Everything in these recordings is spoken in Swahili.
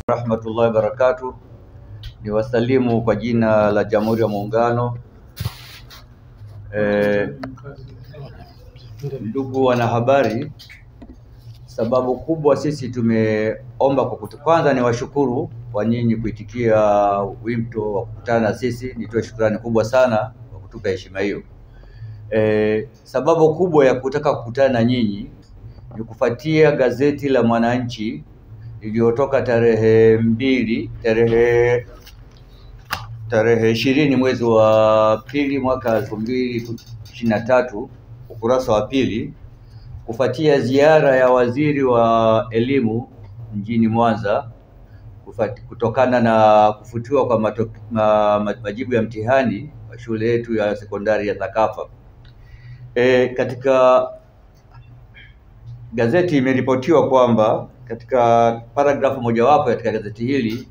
Rahmatullahi wabarakatuh. Ni wasalimu kwa jina la Jamhuri ya Muungano. Ndugu wanahabari, sababu kubwa sisi tumeomba kwanza ni washukuru kwa nyinyi kuitikia wito wa kukutana na sisi. Nitoe shukrani kubwa sana kwa kutupa heshima hiyo. Sababu kubwa ya kutaka kukutana na nyinyi ni kufuatia gazeti la Mwananchi iliyotoka tarehe 20 mwezi wa pili mwaka 2023, ukurasa wa pili, kufuatia ziara ya waziri wa elimu mjini Mwanza kutokana na kufutiwa kwa majibu ya mtihani wa shule yetu ya sekondari ya Thakafa. Katika gazeti imeripotiwa kwamba katika paragrafu mojawapo katika gazeti hili,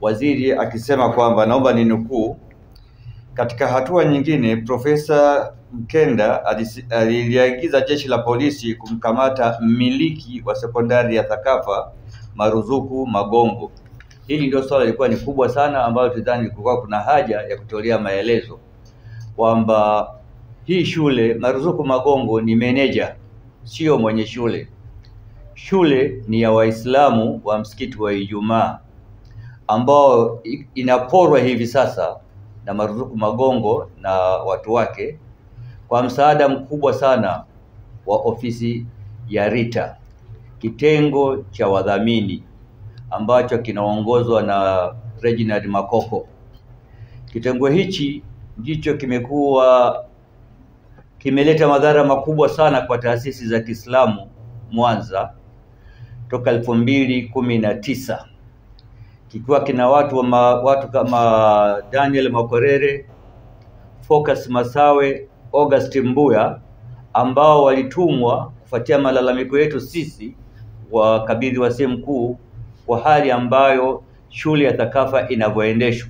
waziri akisema kwamba, naomba ninukuu: katika hatua nyingine, Profesa Mkenda aliagiza jeshi la polisi kumkamata mmiliki wa sekondari ya Thakafa Maruzuku Magongo. Hili ndio swala lilikuwa ni kubwa sana, ambayo tudhani kulikuwa kuna haja ya kutolea maelezo kwamba hii shule Maruzuku Magongo ni meneja, sio mwenye shule. Shule ni ya Waislamu wa msikiti wa Ijumaa ambao inaporwa hivi sasa na Maruzuku Magongo na watu wake kwa msaada mkubwa sana wa ofisi ya RITA, kitengo cha wadhamini ambacho kinaongozwa na Reginald Makoko. Kitengo hichi ndicho kimeleta madhara makubwa sana kwa taasisi za Kiislamu Mwanza toka 2019, kikiwa kina watu kama Daniel Makorere, Focus Masawe, August Mbuya, ambao walitumwa kufuatia malalamiko yetu sisi wakabidhi wa sehemu kuu kwa hali ambayo shule ya Thakafa inavyoendeshwa.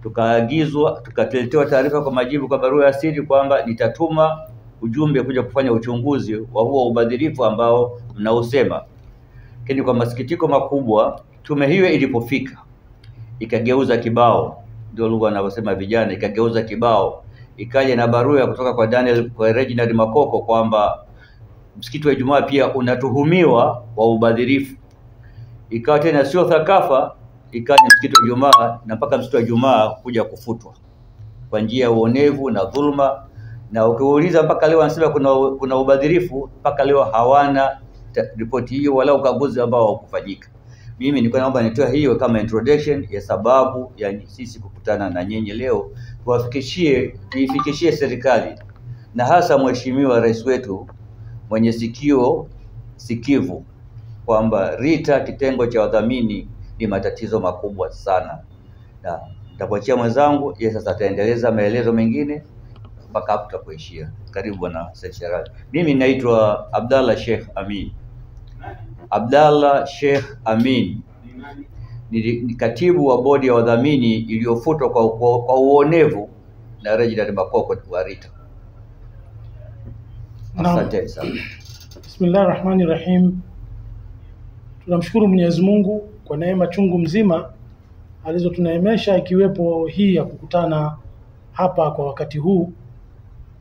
Tukaagizwa, tukaletewa taarifa kwa majibu kwa barua ya siri kwamba nitatuma ujumbe kuja kufanya uchunguzi wa huo ubadhirifu ambao mnausema. Lakini kwa masikitiko makubwa, tume hiyo ilipofika ikageuza kibao, ndio lugha wanavyosema vijana, ikageuza kibao, ikaja na barua kutoka kwa Reginald Makoko kwamba msikiti wa Ijumaa pia unatuhumiwa wa ubadhirifu. Ikawa tena sio Thakafa, ikawa ni msikiti wa Ijumaa, na mpaka msikiti wa Ijumaa kuja kufutwa kwa njia ya uonevu na dhulma. Na ukiuliza mpaka leo wanasema kuna ubadhirifu, mpaka leo hawana ripoti hiyo wala ukaguzi ambao haukufanyika. Mimi nilikuwa naomba nitoe hiyo kama introduction ya sababu ya sisi kukutana na nyinyi leo, tuifikishie serikali na hasa Mheshimiwa Rais wetu mwenye sikio sikivu kwamba RITA, kitengo cha wadhamini, ni matatizo makubwa sana. Na nitakuachia mwenzangu yeye sasa ataendeleza maelezo mengine mpaka hapo tutapoishia. Karibu bwana Sekretari. Mimi naitwa Abdallah Sheikh Amin. Abdallah Sheikh Amin ni katibu wa bodi ya wadhamini iliyofutwa kwa uonevu na Reginald Makoko wa RITA. Asante sana. Bismillahirrahmanirrahim. Tunamshukuru Mwenyezi Mungu kwa neema chungu mzima alizotuneemesha, ikiwepo hii ya kukutana hapa kwa wakati huu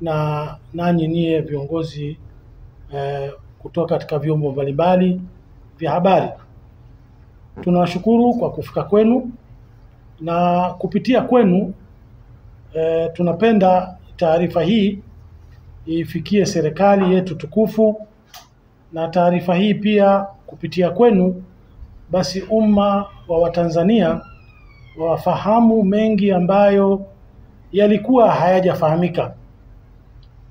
na nanyi nyie viongozi kutoka katika vyombo mbalimbali vya habari. Tunawashukuru kwa kufika kwenu, na kupitia kwenu tunapenda taarifa hii ifikie serikali yetu tukufu, na taarifa hii pia kupitia kwenu basi umma wa Watanzania wafahamu mengi ambayo yalikuwa hayajafahamika.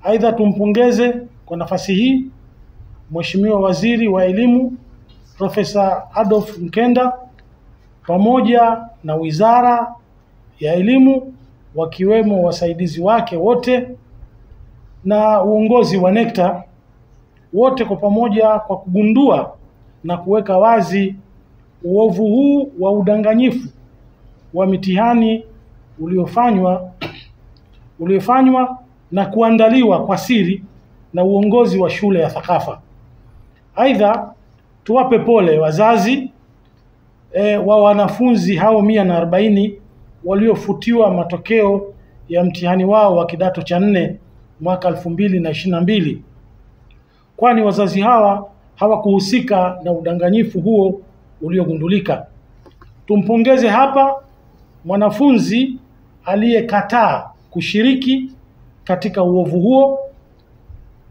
Aidha, tumpongeze kwa nafasi hii Mheshimiwa Waziri wa Elimu Profesa Adolf Mkenda pamoja na Wizara ya Elimu, wakiwemo wasaidizi wake wote na uongozi wa NECTA, wote kwa pamoja kwa kugundua na kuweka wazi uovu huu wa udanganyifu wa mitihani uliofanywa na kuandaliwa kwa siri na uongozi wa shule ya Thakafa. Aidha, tuwape pole wazazi wa wanafunzi hao 140 waliofutiwa matokeo ya mtihani wao wa kidato cha 4 mwaka 2022, kwani wazazi hawa hawakuhusika na udanganyifu huo uliogundulika. Tumpongeze hapa mwanafunzi aliyekataa kushiriki katika uovu huo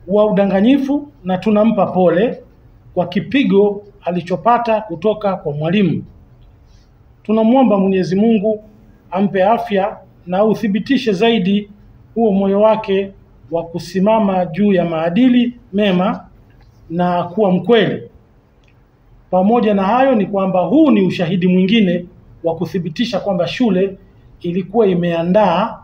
wa udanganyifu, na tunampa pole kwa kipigo alichopata kutoka kwa mwalimu. Tunamwomba Mwenyezi Mungu ampe afya na uthibitishe zaidi huo moyo wake wa kusimama juu ya maadili mema na kuwa mkweli. Pamoja na hayo ni kwamba huu ni ushahidi mwingine wa kuthibitisha kwamba shule ilikuwa imeandaa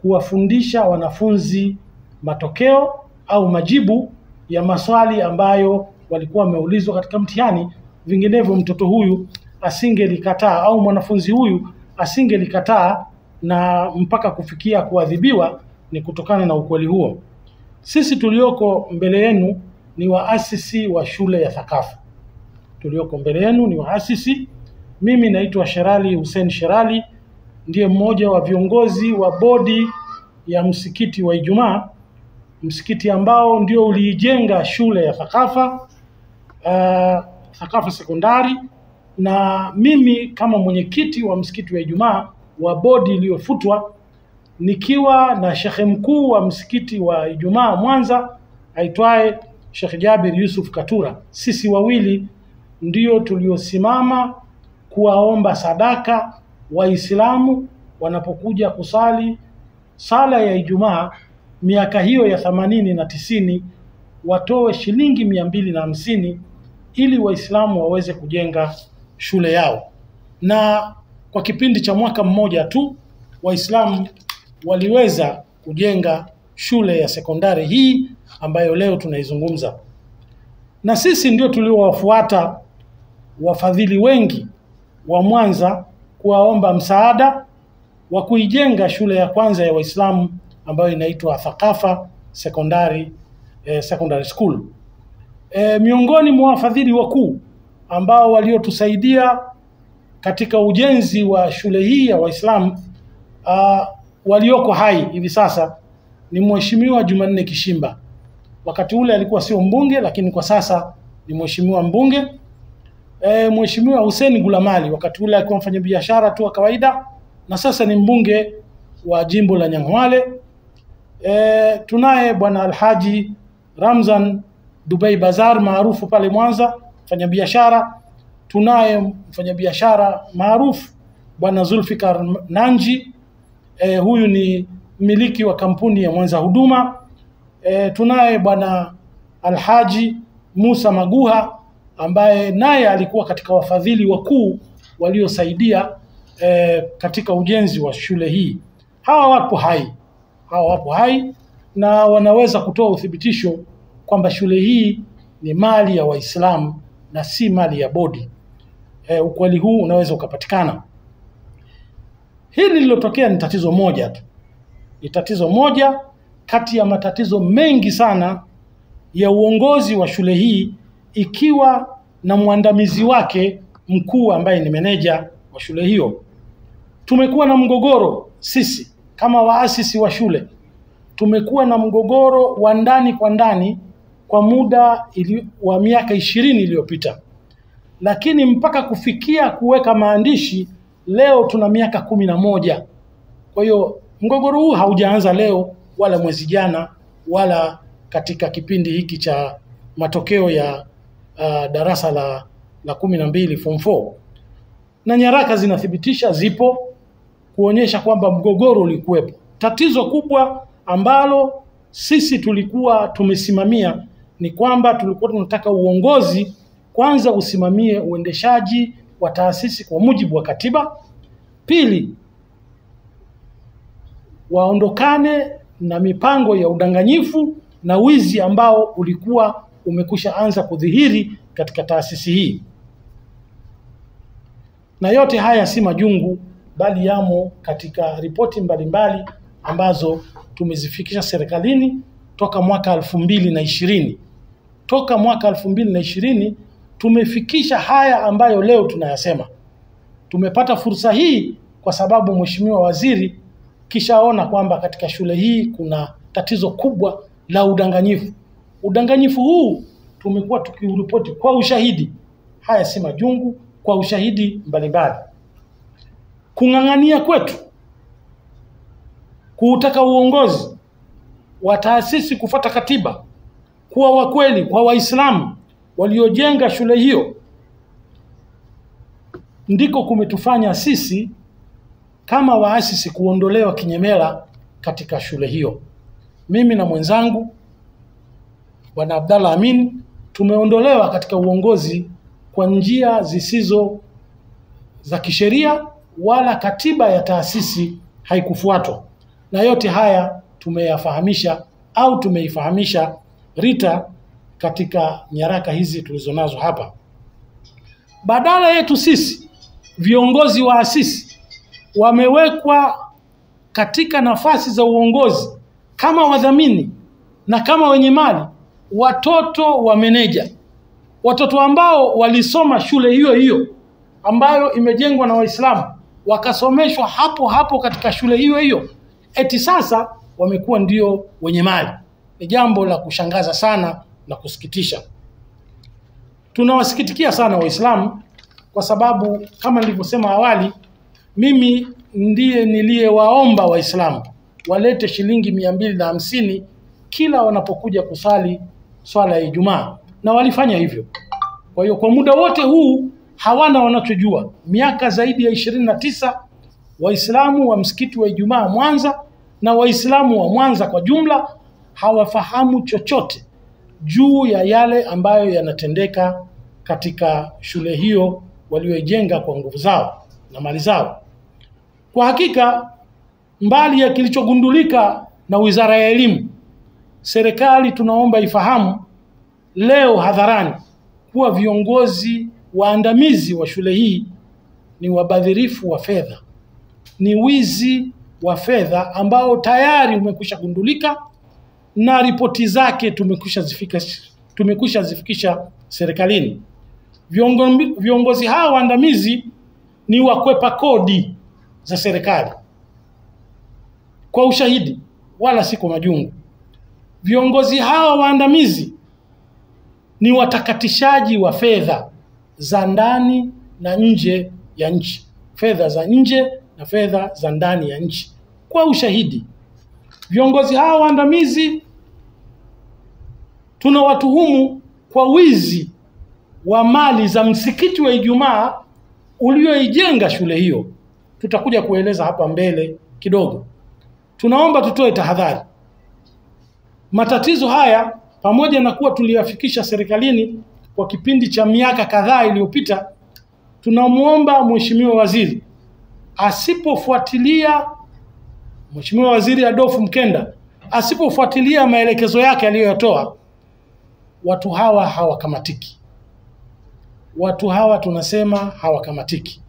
kuwafundisha wanafunzi matokeo au majibu ya maswali ambayo walikuwa wameulizwa katika mtihani. Vinginevyo mtoto huyu asingelikataa au mwanafunzi huyu asingelikataa na mpaka kufikia kuadhibiwa, ni kutokana na ukweli huo. Sisi tulioko mbele yenu ni waasisi wa shule ya Thaqafa. Tulioko mbele yenu ni waasisi. Mimi naitwa Sherali Hussein Sherali, ndiye mmoja wa viongozi wa bodi ya msikiti wa Ijumaa, msikiti ambao ndio uliijenga shule ya Thaqafa, Thaqafa sekondari, na mimi kama mwenyekiti wa msikiti wa Ijumaa wa bodi iliyofutwa, nikiwa na shekhe mkuu wa msikiti wa Ijumaa Mwanza aitwaye Sheikh Jabir Yusuf Katura. Sisi wawili ndio tuliosimama kuwaomba sadaka Waislamu wanapokuja kusali sala ya Ijumaa miaka hiyo ya 80 na 90, watoe shilingi 250 ili Waislamu waweze kujenga shule yao. Na kwa kipindi cha mwaka mmoja tu Waislamu waliweza kujenga shule ya sekondari hii ambayo leo tunaizungumza. Na sisi ndio tuliowafuata wafadhili wengi wa Mwanza kuwaomba msaada wa kuijenga shule ya kwanza ya Waislamu ambayo inaitwa Thaqafa Secondary School. Miongoni mwa wafadhili wakuu ambao waliotusaidia katika ujenzi wa shule hii ya Waislamu walioko hai hivi sasa ni Mheshimiwa Jumanne Kishimba. Wakati ule alikuwa sio mbunge, lakini kwa sasa ni mheshimiwa mbunge. Mheshimiwa Hussein Gulamali, wakati ule alikuwa mfanyabiashara tu wa kawaida, na sasa ni mbunge wa jimbo la Nyang'hwale. Tunaye bwana Alhaji Ramzan Dubai Bazar maarufu pale Mwanza, mfanyabiashara. Tunaye mfanyabiashara maarufu bwana Zulfikar Nanji, huyu ni mmiliki wa kampuni ya Mwanza Huduma. Tunaye bwana Alhaji Musa Maguha ambaye naye alikuwa katika wafadhili wakuu waliosaidia katika ujenzi wa shule hii. Hawa wapo hai na wanaweza kutoa uthibitisho kwamba shule hii ni mali ya Waislamu na si mali ya bodi. Ukweli huu unaweza ukapatikana. Hili lililotokea ni tatizo moja tu. Ni tatizo moja kati ya matatizo mengi sana ya uongozi wa shule hii, ikiwa na mwandamizi wake mkuu ambaye ni meneja wa shule hiyo. Tumekuwa na mgogoro sisi kama waasisi wa shule. Tumekuwa na mgogoro wa ndani kwa ndani kwa muda wa miaka 20 iliyopita. Lakini mpaka kufikia kuweka maandishi leo tuna miaka 11. Kwa hiyo mgogoro huu haujaanza leo wala mwezi jana wala katika kipindi hiki cha matokeo ya darasa la 12 form 4. Na nyaraka zinathibitisha, zipo kuonyesha kwamba mgogoro ulikuwepo. Tatizo kubwa ambalo sisi tulikuwa tumesimamia ni kwamba tulikuwa tunataka uongozi kwanza usimamie uendeshaji wa taasisi kwa mujibu wa katiba. Pili, waondokane na mipango ya udanganyifu na wizi ambao ulikuwa umekusha anza kudhihiri katika taasisi hii. Na yote haya si majungu, bali yamo katika ripoti mbalimbali ambazo tumezifikisha serikalini toka mwaka 2020. Toka mwaka 2020 tumefikisha haya ambayo leo tunayasema. Tumepata fursa hii kwa sababu Mheshimiwa Waziri kishaona kwamba katika shule hii kuna tatizo kubwa la udanganyifu. Udanganyifu huu tumekuwa tukiuripoti kwa ushahidi, haya si majungu, kwa ushahidi mbalimbali. Kung'ang'ania kwetu kuutaka uongozi wa taasisi kufuata katiba, kuwa wa kweli kwa Waislamu waliojenga shule hiyo, ndiko kumetufanya sisi kama waasisi kuondolewa kinyemela katika shule hiyo. Mimi na mwenzangu Bwana Abdalla Amin tumeondolewa katika uongozi kwa njia zisizo za kisheria, wala katiba ya taasisi haikufuatwa. Na yote haya tumeyafahamisha au tumeifahamisha RITA katika nyaraka hizi tulizonazo hapa. Badala yetu sisi viongozi wa asisi wamewekwa katika nafasi za uongozi kama wadhamini na kama wenye mali watoto wa meneja, watoto ambao walisoma shule hiyo hiyo ambayo imejengwa na Waislamu, wakasomeshwa hapo hapo katika shule hiyo hiyo, eti sasa wamekuwa ndio wenye mali. Ni jambo la kushangaza sana na kusikitisha. Tunawasikitikia sana Waislamu kwa sababu kama nilivyosema awali, mimi ndiye niliyewaomba Waislamu walete shilingi 250 kila wanapokuja kusali swala ya Ijumaa, na walifanya hivyo. Kwa hiyo kwa muda wote huu hawana wanachojua. Miaka zaidi ya 29 Waislamu wa msikiti wa Ijumaa Mwanza na Waislamu wa Mwanza kwa jumla hawafahamu chochote juu ya yale ambayo yanatendeka katika shule hiyo walioijenga kwa nguvu zao na mali zao. Kwa hakika, mbali ya kilichogundulika na Wizara ya Elimu, serikali tunaomba ifahamu leo hadharani kuwa viongozi waandamizi wa shule hii ni wabadhirifu wa fedha, ni wizi wa fedha ambao tayari umekwisha gundulika na ripoti zake tumekwisha zifikisha serikalini. Viongozi hawa waandamizi ni wakwepa kodi za serikali kwa ushahidi, wala si kwa majungu. Viongozi hawa waandamizi ni watakatishaji wa fedha za ndani na nje ya nchi, fedha za nje na fedha za ndani ya nchi kwa ushahidi. Viongozi hawa waandamizi tunawatuhumu kwa wizi wa mali za msikiti wa Ijumaa ulioijenga shule hiyo. Tutakuja kueleza hapa mbele kidogo. Tunaomba tutoe tahadhari. Matatizo haya pamoja na kuwa tuliyafikisha serikalini kwa kipindi cha miaka kadhaa iliyopita, tunamuomba Mheshimiwa Waziri asipofuatilia, Mheshimiwa Waziri Adolfu Mkenda asipofuatilia maelekezo yake aliyoyatoa, watu hawa hawakamatiki. Watu hawa tunasema hawakamatiki.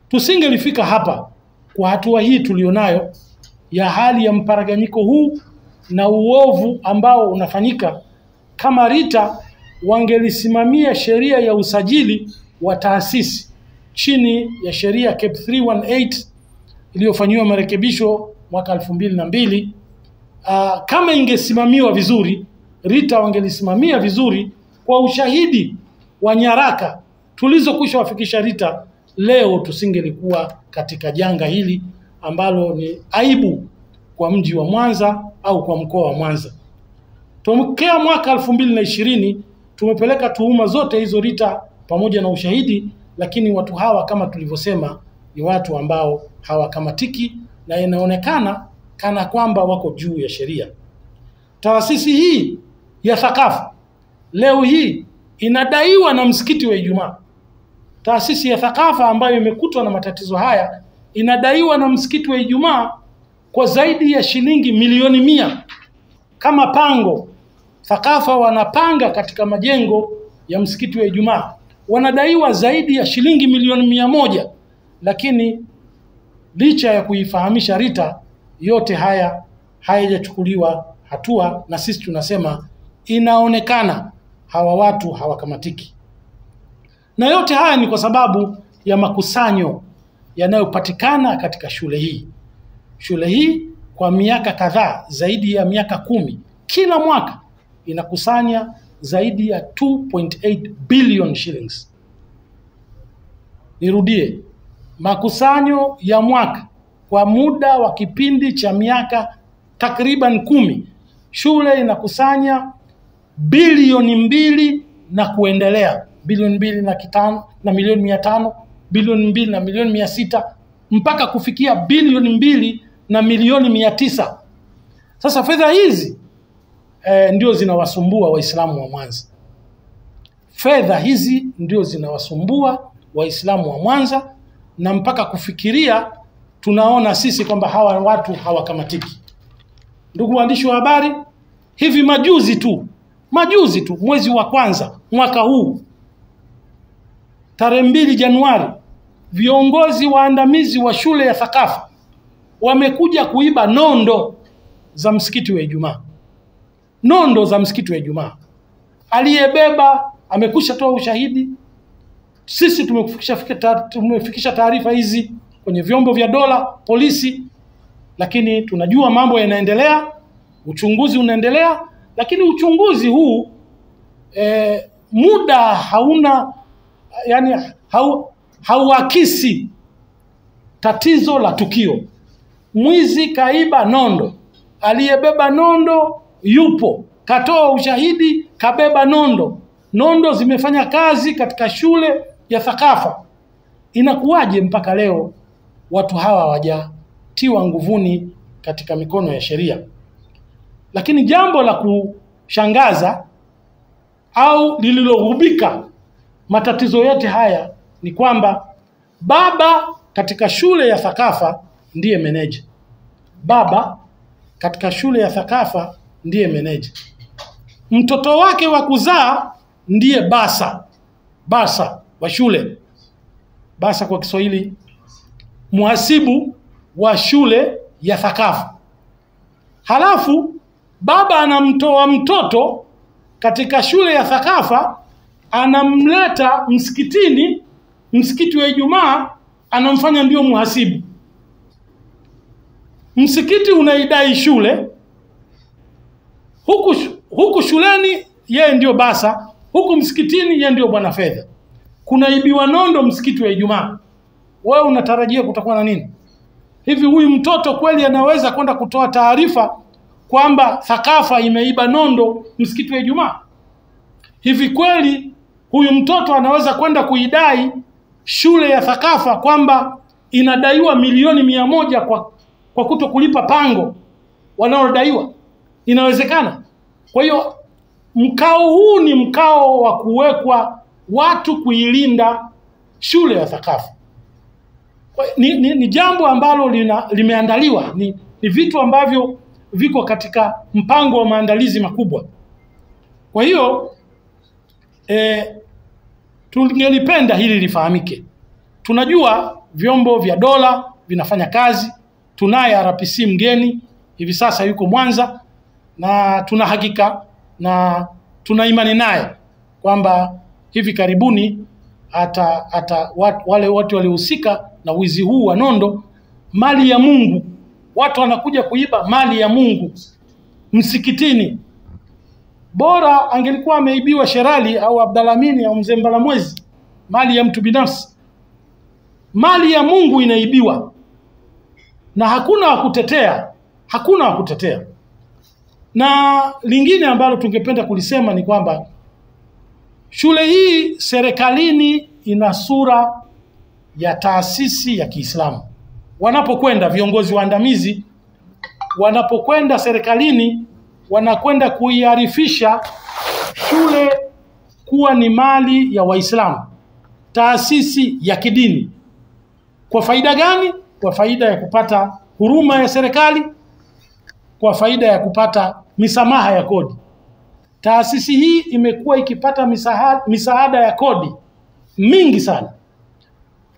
Tusingelifika hapa kwa hatua hii tulionayo ya hali ya mparaganyiko huu na uovu ambao unafanyika kama RITA wangelisimamia sheria ya usajili wa taasisi chini ya sheria CAP 318 iliyofanyiwa marekebisho mwaka 2002. Kama ingesimamiwa vizuri, RITA wangelisimamia vizuri kwa ushahidi wa nyaraka tulizokwisha wafikisha RITA, leo tusingelikuwa katika janga hili ambalo ni aibu kwa mji wa Mwanza au kwa mkoa wa Mwanza. Tokea mwaka 2020 tumepeleka tuhuma zote hizo RITA pamoja na ushahidi, lakini watu hawa kama tulivyosema ni watu ambao hawakamatiki na inaonekana kana kwamba wako juu ya sheria. Taasisi hii ya Thaqafa leo hii inadaiwa na msikiti wa Ijumaa. Taasisi ya Thaqafa ambayo imekutwa na matatizo haya inadaiwa na msikiti wa Ijumaa kwa zaidi ya shilingi milioni 100 kama pango. Thaqafa wanapanga katika majengo ya msikiti wa Ijumaa, wanadaiwa zaidi ya shilingi milioni 100, lakini licha ya kuifahamisha RITA, yote haya hayajachukuliwa hatua, na sisi tunasema inaonekana hawa watu hawakamatiki. Na yote haya ni kwa sababu ya makusanyo yanayopatikana katika shule hii. Shule hii kwa miaka kadhaa, zaidi ya miaka 10, kila mwaka inakusanya zaidi ya 2.8 billion shillings. Nirudie, makusanyo ya mwaka kwa muda wa kipindi cha miaka takriban 10, shule inakusanya bilioni 2 na kuendelea, bilioni 2.5 na milioni 500, bilioni 2 na milioni 600, mpaka kufikia bilioni 2 na milioni 900. Sasa fedha hizi ndio zinawasumbua Waislamu wa Mwanza. Fedha hizi ndio zinawasumbua Waislamu wa Mwanza, na mpaka kufikiria tunaona sisi kwamba hawa watu hawakamatiki. Ndugu waandishi wa habari, hivi majuzi tu mwezi wa kwanza mwaka huu, tarehe 2 Januari, viongozi waandamizi wa shule ya Thakafa wamekuja kuiba nondo za msikiti wa Ijumaa. Nondo za msikiti wa Ijumaa. Aliyebeba amekusha toa ushahidi. Sisi tumefikisha taarifa hizi kwenye vyombo vya dola, polisi, lakini tunajua mambo yanaendelea, uchunguzi unaendelea, lakini uchunguzi huu muda hauna, yani hauakisi tatizo la tukio. Mwizi kaiba nondo, aliyebeba nondo yupo, katoa ushahidi, kabeba nondo. Nondo zimefanya kazi katika shule ya Thakafa. Inakuwaje mpaka leo watu hawa hawajatiwa nguvuni katika mikono ya sheria? Lakini jambo la kushangaza au lililohubika matatizo yote haya ni kwamba baba katika shule ya Thakafa ndiye meneja. Baba katika shule ya Thakafa ndiye meneja. Mtoto wake wa kuzaa ndiye basa wa shule. Basa kwa Kiswahili, muhasibu wa shule ya Thakafa. Halafu baba anamtoa mtoto katika shule ya Thakafa, anamleta msikitini, msikiti wa Ijumaa, anamfanya ndio muhasibu. Msikiti unaidai shule, huku shuleni yeye ndio basa, huku msikitini yeye ndio bwana fedha. Kunaibiwa nondo msikiti wa Ijumaa. Wewe unatarajia kutakuwa na nini? Hivi huyu mtoto kweli anaweza kwenda kutoa taarifa kwamba Thakafa imeiba nondo msikiti wa Ijumaa? Hivi kweli huyu mtoto anaweza kwenda kuidai shule ya Thakafa kwamba inadaiwa milioni 100 kwa kuto kulipa pango wanaodaiwa? Inawezekana? Kwa hiyo mkao huu ni mkao wa kuwekwa watu kuilinda shule ya Thakafa. Ni jambo ambalo limeandaliwa, ni vitu ambavyo viko katika mpango wa maandalizi makubwa. Kwa hiyo tungelipenda hili lifahamike. Tunajua vyombo vya dola vinafanya kazi. Tunaye RPC mgeni hivi sasa yuko Mwanza, na tuna hakika na tuna imani naye kwamba hivi karibuni wale watu waliohusika na wizi huu wa nondo, mali ya Mungu, watu wanakuja kuiba mali ya Mungu msikitini. Bora angelikuwa ameibiwa Sherali au Abdalamini au Mzee Mbalamwezi, mali ya mtu binafsi. Mali ya Mungu inaibiwa na hakuna wa kutetea. Na lingine ambalo tungependa kulisema ni kwamba shule hii serikalini ina sura ya taasisi ya Kiislamu. Wanapokwenda viongozi waandamizi, wanapokwenda serikalini, wanakwenda kuiarifisha shule kuwa ni mali ya Waislamu, taasisi ya kidini. Kwa faida gani? Kwa faida ya kupata huruma ya serikali, kwa faida ya kupata misamaha ya kodi. Taasisi hii imekuwa ikipata misaada ya kodi mingi sana.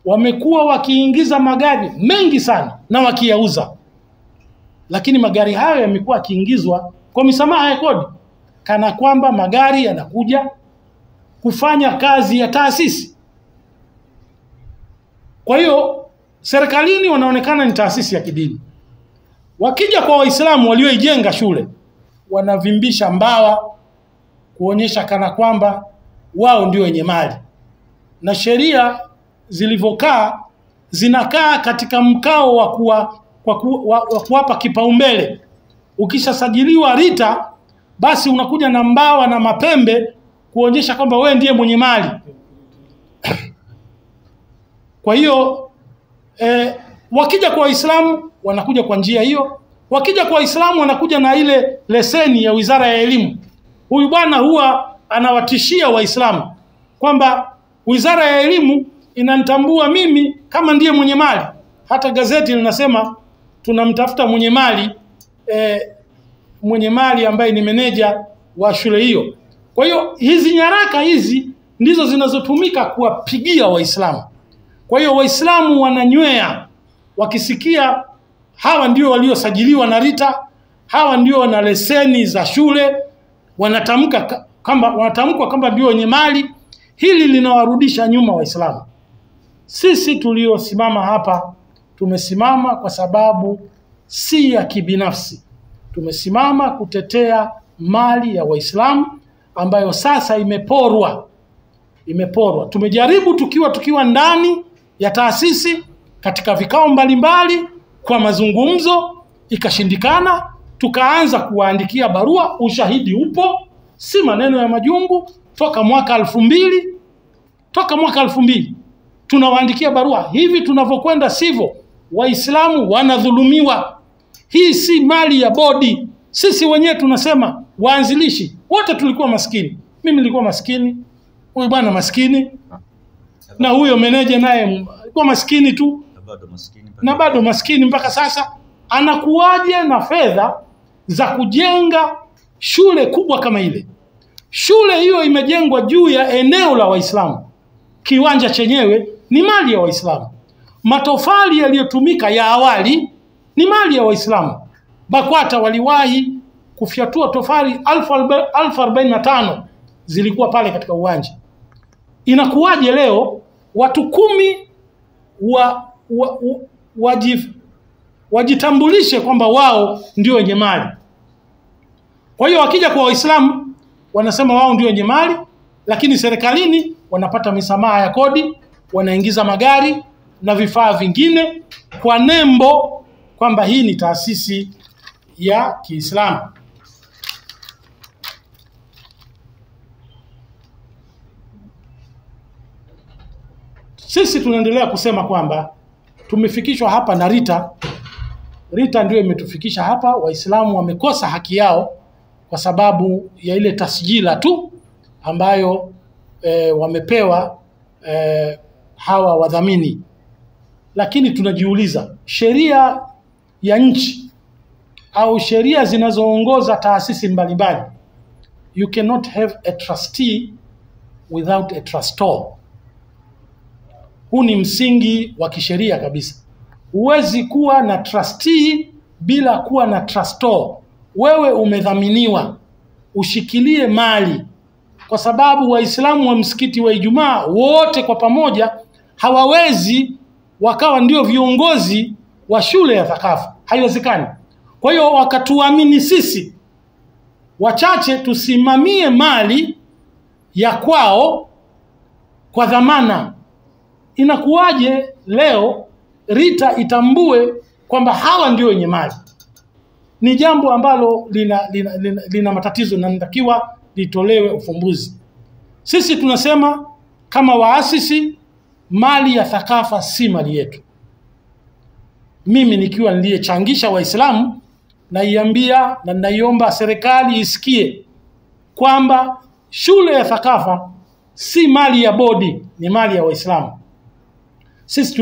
Wamekuwa wakiingiza magari mengi sana na wakiyauza. Lakini magari hayo yamekuwa yakiingizwa kwa misamaha ya kodi, kana kwamba magari yanakuja kufanya kazi ya taasisi. Kwa hiyo serikalini wanaonekana ni taasisi ya kidini. Wakija kwa Waislamu walioijenga shule, wanavimbisha mbawa kuonyesha kana kwamba wao ndio wenye mali. Na sheria zilivyokaa zinakaa katika mkao wa kuwapa kipaumbele. Ukishasajiliwa RITA, basi unakuja na mbawa na mapembe kuonyesha kwamba wewe ndiye mwenye mali. Kwa hiyo wakija kwa Waislamu wanakuja kwa njia hiyo. Wakija kwa Waislamu wanakuja na ile leseni ya Wizara ya Elimu. Huyu bwana huwa anawatishia Waislamu kwamba Wizara ya Elimu inanitambua mimi kama ndiye mwenye mali. Hata gazeti linasema tunamtafuta mwenye mali ambaye ni meneja wa shule hiyo. Kwa hiyo hizi nyaraka hizi ndizo zinazotumika kuwapigia Waislamu. Kwa hiyo Waislamu wananywea wakisikia hawa ndio waliosajiliwa na RITA, hawa ndio wana leseni za shule, wanatamkwa kwamba ndio wenye mali. Hili linawarudisha nyuma Waislamu. Sisi tuliosimama hapa tumesimama kwa sababu si ya kibinafsi. Tumesimama kutetea mali ya Waislamu ambayo sasa imeporwa. Tumejaribu tukiwa ndani ya taasisi katika vikao mbalimbali kwa mazungumzo, ikashindikana. Tukaanza kuwaandikia barua, ushahidi upo, si maneno ya majungu. Toka mwaka 2000 tunawaandikia barua. Hivi tunavyokwenda sivyo, Waislamu wanadhulumiwa. Hii si mali ya bodi. Sisi wenyewe tunasema waanzilishi wote tulikuwa maskini. Mimi nilikuwa maskini, huyu bwana maskini, na huyo meneja naye alikuwa maskini tu, na bado maskini mpaka sasa. Anakuwaje na fedha za kujenga shule kubwa kama ile? Shule hiyo imejengwa juu ya eneo la Waislamu. Kiwanja chenyewe ni mali ya Waislamu. Matofali yaliyotumika ya awali ni mali ya Waislamu. BAKWATA waliwahi kufyatua tofali 1045 zilikuwa pale katika uwanja. Inakuwaje leo watu 10 wajitambulishe kwamba wao ndio wenye mali? Kwa hiyo wakija kwa Waislamu wanasema wao ndio wenye mali, lakini serikalini wanapata misamaha ya kodi, wanaingiza magari na vifaa vingine kwa nembo kwamba hii ni taasisi ya Kiislamu. Sisi tunaendelea kusema kwamba tumefikishwa hapa na RITA. RITA ndio imetufikisha hapa. Waislamu wamekosa haki yao kwa sababu ya ile tasjila tu ambayo wamepewa hawa wadhamini. Lakini tunajiuliza, sheria ya nchi au sheria zinazoongoza taasisi mbalimbali, you cannot have a trustee without a trustor. Huu ni msingi wa kisheria kabisa. Huwezi kuwa na trustee bila kuwa na trustor. Wewe umedhaminiwa ushikilie mali, kwa sababu Waislamu wa msikiti wa Ijumaa wote kwa pamoja hawawezi wakawa ndio viongozi wa shule ya Thakafa. Haiwezekani. Kwa hiyo wakatuamini sisi wachache tusimamie mali ya kwao kwa dhamana. Inakuwaje leo RITA itambue kwamba hawa ndio wenye mali? Ni jambo ambalo lina matatizo na linatakiwa litolewe ufumbuzi. Sisi tunasema kama waasisi, mali ya Thakafa si mali yetu. Mimi nikiwa niliyechangisha Waislamu, naiambia na naiomba serikali isikie kwamba shule ya Thakafa si mali ya bodi, ni mali ya Waislamu. Sisi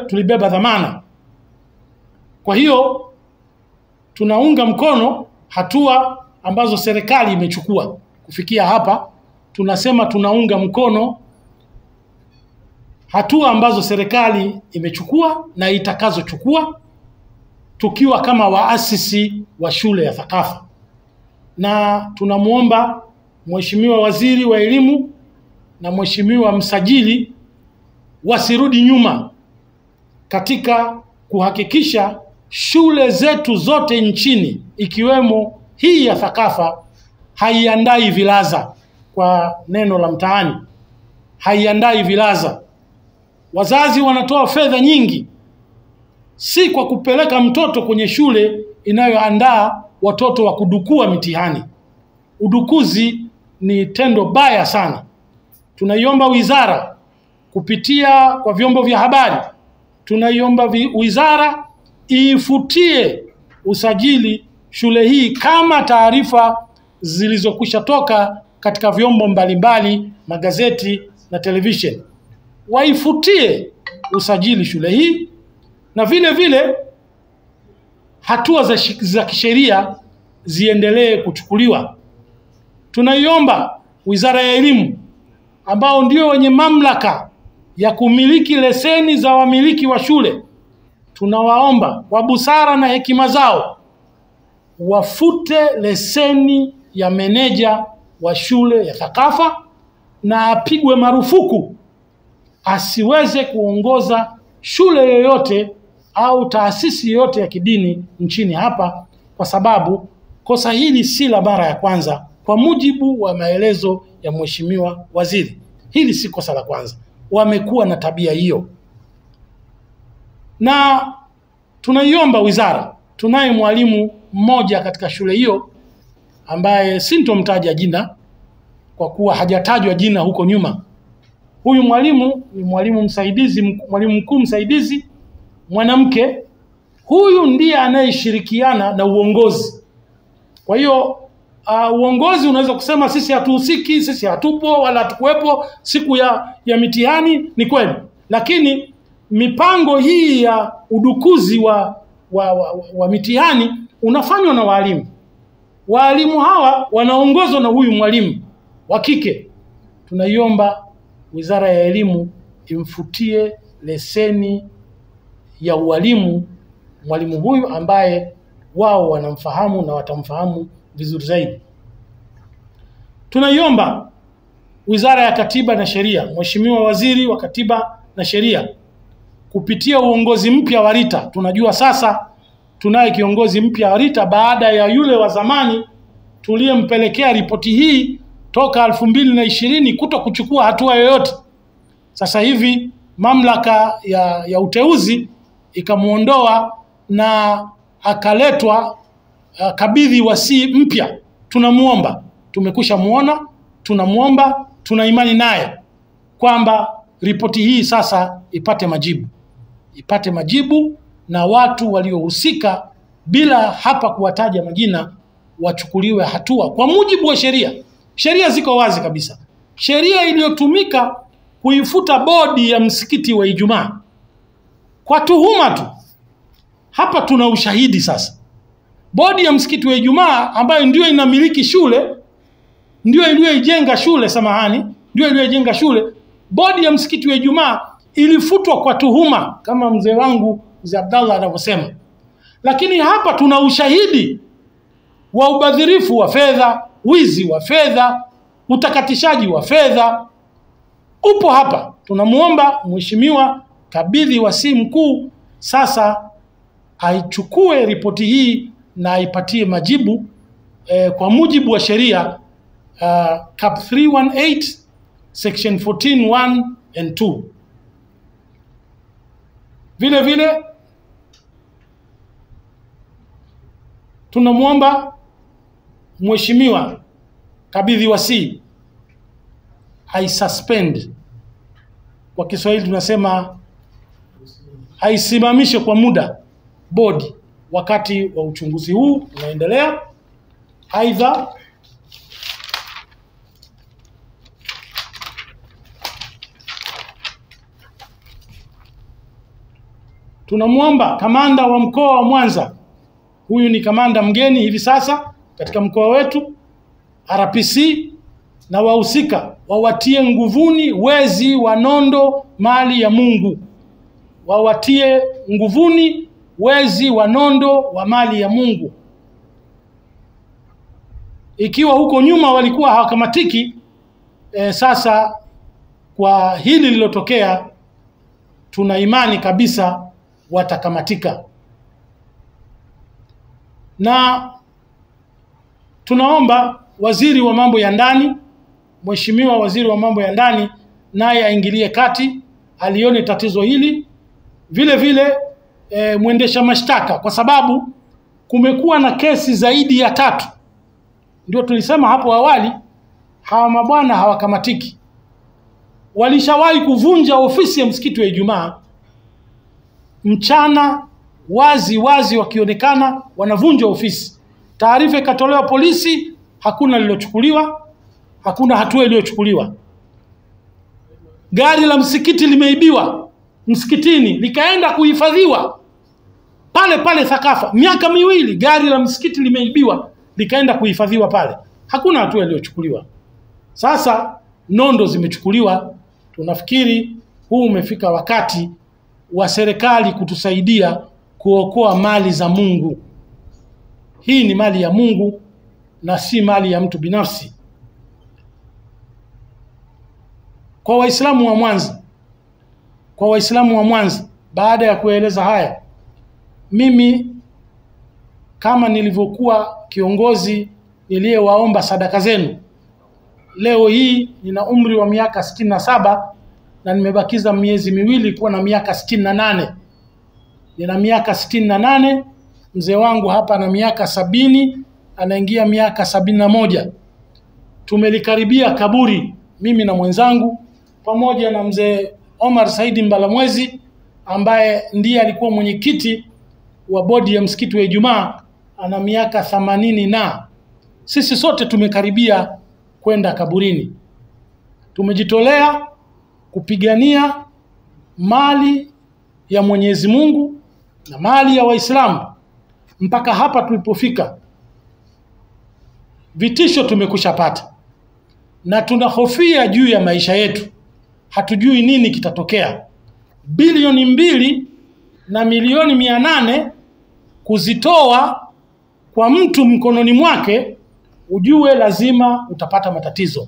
tulibeba dhamana. Kwa hiyo tunaunga mkono hatua ambazo serikali imechukua kufikia hapa. Tunasema tunaunga mkono hatua ambazo serikali imechukua na itakazochukua, tukiwa kama waasisi wa shule ya Thakafa. Na tunamuomba Mheshimiwa Waziri wa Elimu na Mheshimiwa Msajili wasirudi nyuma, katika kuhakikisha shule zetu zote nchini ikiwemo hii ya Thakafa haiandai vilaza, kwa neno la mtaani, haiandai vilaza. Wazazi wanatoa fedha nyingi, si kwa kupeleka mtoto kwenye shule inayoandaa watoto wa kudukua mitihani. Udukuzi ni tendo baya sana. Tunaiomba wizara kupitia kwa vyombo vya habari, tunaiomba wizara ifutie usajili shule hii kama taarifa zilizokwisha toka katika vyombo mbalimbali, magazeti na television. Waifutie usajili shule hii, na vile vile hatua za kisheria ziendelee kuchukuliwa. Tunaiomba Wizara ya Elimu, ambao ndio wenye mamlaka ya kumiliki leseni za wamiliki wa shule, tunawaomba kwa busara na hekima zao wafute leseni ya meneja wa shule ya Thakafa na apigwe marufuku asiweze kuongoza shule yoyote au taasisi yoyote ya kidini nchini hapa, kwa sababu kosa hili si la mara ya kwanza. Kwa mujibu wa maelezo ya Mheshimiwa Waziri, hili si kosa la kwanza, wamekuwa na tabia hiyo. Na tunaiomba wizara, tunaye mwalimu mmoja katika shule hiyo ambaye sintomtaja jina kwa kuwa hajatajwa jina huko nyuma. Huyu mwalimu ni mwalimu msaidizi, mwalimu mkuu msaidizi mwanamke. Huyu ndiye anayeshirikiana na uongozi. Kwa hiyo uongozi unaweza kusema sisi hatuhusiki, sisi hatupo wala hatukuwepo siku ya mitihani, ni kweli. Lakini mipango hii ya udukuzi wa mitihani unafanywa na walimu. Walimu hawa wanaongozwa na huyu mwalimu wa kike. Tunaiomba Wizara ya Elimu imfutie leseni ya ualimu mwalimu huyu ambaye wao wanamfahamu na watamfahamu vizuri zaidi. Tunaiomba Wizara ya Katiba na Sheria, Mheshimiwa Waziri wa Katiba na Sheria, kupitia uongozi mpya wa RITA. Tunajua sasa tunaye kiongozi mpya wa RITA baada ya yule wa zamani tuliyempelekea ripoti hii toka 2020 kuto kuchukua hatua yoyote. Sasa hivi mamlaka ya uteuzi ikamuondoa na akaletwa kabidhi wasi mpya. Tunamuomba, tumekusha muona, tunamuomba, tuna imani naye kwamba ripoti hii sasa ipate majibu na watu waliohusika bila hapa kuwataja majina wachukuliwe hatua kwa mujibu wa sheria. Sheria ziko wazi kabisa. Sheria iliyotumika kuifuta bodi ya msikiti wa Ijumaa kwa tuhuma tu. Hapa tuna ushahidi sasa. Bodi ya msikiti wa Ijumaa ambayo ndio inamiliki shule, ndio iliyojenga shule, ndio iliyojenga shule, bodi ya msikiti wa Ijumaa ilifutwa kwa tuhuma kama mzee wangu Mzee Abdallah anavyosema. Lakini hapa tuna ushahidi wa ubadhirifu wa fedha, wizi wa fedha, utakatishaji wa fedha. Upo hapa. Tunamuomba Mheshimiwa kabidhi wasi mkuu sasa aichukue ripoti hii na aipatie majibu kwa mujibu wa sheria Cap 318 section 14(1) and 2. Vile vile tunamuomba Mheshimiwa kabidhi wasi suspend, kwa Kiswahili tunasema aisimamishe kwa muda bodi wakati wa uchunguzi huu unaendelea. Aidha tunamuomba kamanda wa mkoa wa Mwanza, huyu ni kamanda mgeni hivi sasa katika mkoa wetu, RPC na wahusika wawatie nguvuni wezi wa nondo mali ya Mungu. Wawatie nguvuni wezi wa nondo wa mali ya Mungu. Ikiwa huko nyuma walikuwa hawakamatiki, sasa kwa hili lilotokea tuna imani kabisa watakamatika. Na tunaomba waziri wa mambo ya ndani, Mheshimiwa Waziri wa mambo ya ndani, naye aingilie kati, alione tatizo hili. Vile vile mwendesha mashtaka, kwa sababu kumekuwa na kesi zaidi ya 3. Ndio tulisema hapo awali, hawa mabwana hawakamatiki. Walishawahi kuvunja ofisi ya msikiti wa Ijumaa mchana, wazi wakionekana wanavunja ofisi. Taarifa ikatolewa polisi, hakuna lilochukuliwa, hakuna hatua iliyochukuliwa. Gari la msikiti limeibiwa msikitini, likaenda kuhifadhiwa pale Thakafa. Miaka 2 gari la msikiti limeibiwa, likaenda kuhifadhiwa pale. Hakuna hatua iliyochukuliwa. Sasa nondo zimechukuliwa. Tunafikiri huu umefika wakati wa serikali kutusaidia kuokoa mali za Mungu. Hii ni mali ya Mungu na si mali ya mtu binafsi. Kwa Waislamu wa Mwanza, baada ya kueleza haya, mimi kama nilivyokuwa kiongozi niliyewaomba sadaka zenu, leo hii nina umri wa miaka 67 na nimebakiza miezi 2 kuwa na miaka 68. Nina miaka 68, mzee wangu hapa na miaka 70, anaingia miaka 71. Tumelikaribia kaburi, mimi na mwenzangu pamoja na mzee Omar Saidi Mbalamwezi ambaye ndiye alikuwa mwenyekiti wa bodi ya msikiti wa Ijumaa, ana miaka 80 na sisi sote tumekaribia kwenda kaburini. Tumejitolea kupigania mali ya Mwenyezi Mungu na mali ya Waislamu mpaka hapa tulipofika. Vitisho tumekushapata na tunahofia juu ya maisha yetu. Hatujui nini kitatokea. Bilioni 2 na milioni 800 kuzitoa kwa mtu mkononi mwake, ujue lazima utapata matatizo.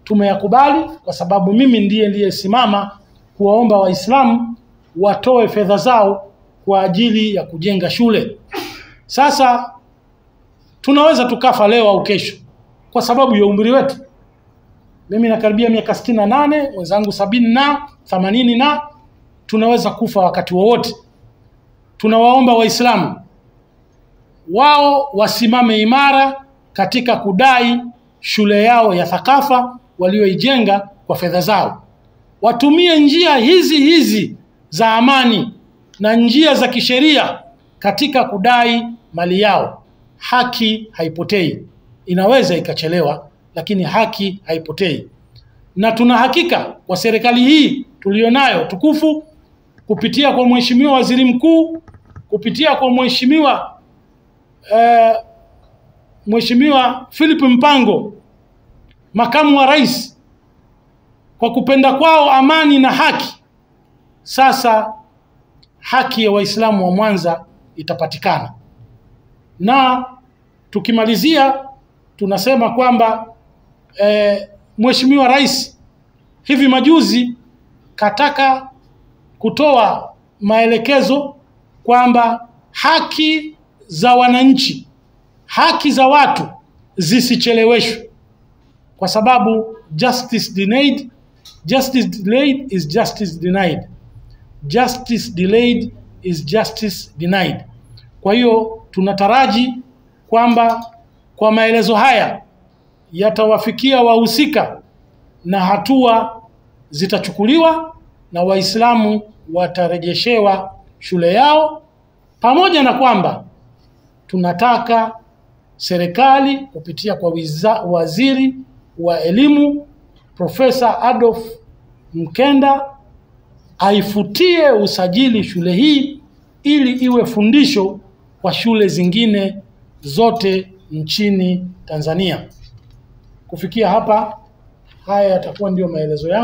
Tumeyakubali kwa sababu mimi ndiye niliyesimama kuwaomba Waislamu watoe fedha zao kwa ajili ya kujenga shule. Sasa tunaweza tukafa leo au kesho kwa sababu ya umri wetu. Mimi nakaribia miaka 68, mwenzangu 70 na 80 na tunaweza kufa wakati wowote. Tunawaomba Waislamu wao wasimame imara katika kudai shule yao ya Thakafa walioijenga kwa fedha zao. Watumie njia hizi za amani na njia za kisheria katika kudai mali yao. Haki haipotei. Inaweza ikachelewa, lakini haki haipotei. Na tuna hakika kwa serikali hii tulionayo tukufu, kupitia kwa Mheshimiwa Waziri Mkuu, kupitia kwa Mheshimiwa Philip Mpango, Makamu wa Rais, kwa kupenda kwao amani na haki, sasa haki ya Waislamu wa Mwanza itapatikana. Na tukimalizia tunasema kwamba Mheshimiwa Rais hivi majuzi kataka kutoa maelekezo kwamba haki za wananchi, haki za watu zisicheleweshwe, kwa sababu justice delayed is justice denied. Justice delayed is justice denied. Kwa hiyo tunataraji kwamba kwa maelezo haya yatawafikia wahusika na hatua zitachukuliwa na Waislamu watarejeshewa shule yao, pamoja na kwamba tunataka serikali kupitia kwa waziri wa elimu Profesa Adolf Mkenda aifutie usajili shule hii ili iwe fundisho kwa shule zingine zote nchini Tanzania. Kufikia hapa, haya yatakuwa ndio maelezo yangu.